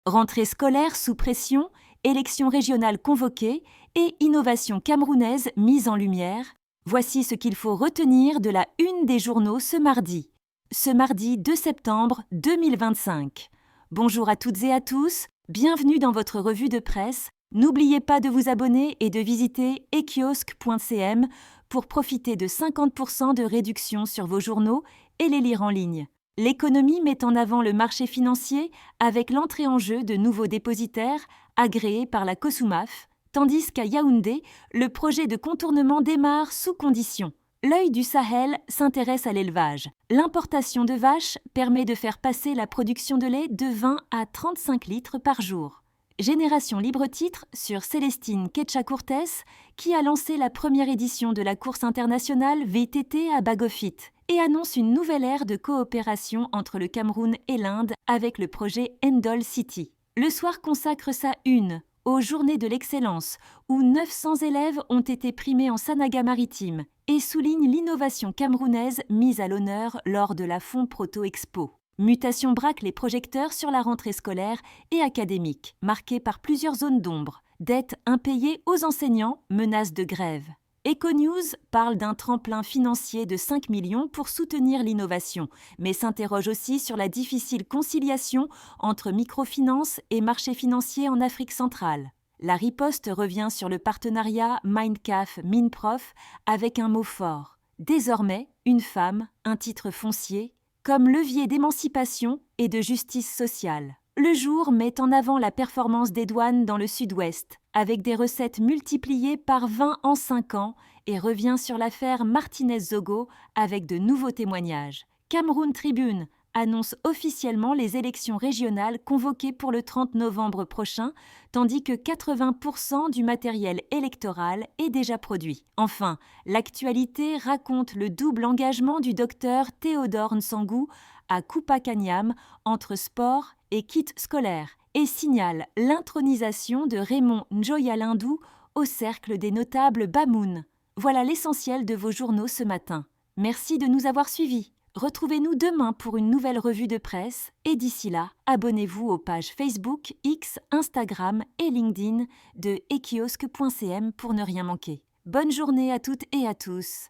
Rentrée scolaire sous pression, élections régionales convoquées et innovation camerounaise mise en lumière. Voici ce qu'il faut retenir de la une des journaux ce mardi. Ce mardi 2 septembre 2025. Bonjour à toutes et à tous, bienvenue dans votre revue de presse. N'oubliez pas de vous abonner et de visiter ekiosque.cm pour profiter de 50% de réduction sur vos journaux et les lire en ligne. L'économie met en avant le marché financier avec l'entrée en jeu de nouveaux dépositaires agréés par la COSUMAF, tandis qu'à Yaoundé, le projet de contournement démarre sous conditions. L'œil du Sahel s'intéresse à l'élevage. L'importation de vaches permet de faire passer la production de lait de 20 à 35 litres par jour. Génération libre-titre sur Célestine Ketcha-Courtès, qui a lancé la première édition de la course internationale VTT à Bagofit et annonce une nouvelle ère de coopération entre le Cameroun et l'Inde avec le projet Endol City. Le soir consacre sa une aux Journées de l'excellence, où 900 élèves ont été primés en Sanaga-Maritime et souligne l'innovation camerounaise mise à l'honneur lors de la Fonds Proto Expo. Mutation braque les projecteurs sur la rentrée scolaire et académique, marquée par plusieurs zones d'ombre. Dettes impayées aux enseignants, menaces de grève. EcoNews parle d'un tremplin financier de 5 millions pour soutenir l'innovation, mais s'interroge aussi sur la difficile conciliation entre microfinance et marché financier en Afrique centrale. La riposte revient sur le partenariat Mindcaf-Minprof avec un mot fort. Désormais, une femme, un titre foncier, comme levier d'émancipation et de justice sociale. Le Jour met en avant la performance des douanes dans le sud-ouest, avec des recettes multipliées par 20 en 5 ans, et revient sur l'affaire Martinez-Zogo avec de nouveaux témoignages. Cameroun Tribune annonce officiellement les élections régionales convoquées pour le 30 novembre prochain, tandis que 80% du matériel électoral est déjà produit. Enfin, l'actualité raconte le double engagement du docteur Théodore Nsangou à Kupakanyam entre sport et kit scolaire et signale l'intronisation de Raymond Njoya-Lindou au cercle des notables Bamoun. Voilà l'essentiel de vos journaux ce matin. Merci de nous avoir suivis. Retrouvez-nous demain pour une nouvelle revue de presse et d'ici là, abonnez-vous aux pages Facebook, X, Instagram et LinkedIn de ekiosque.cm pour ne rien manquer. Bonne journée à toutes et à tous.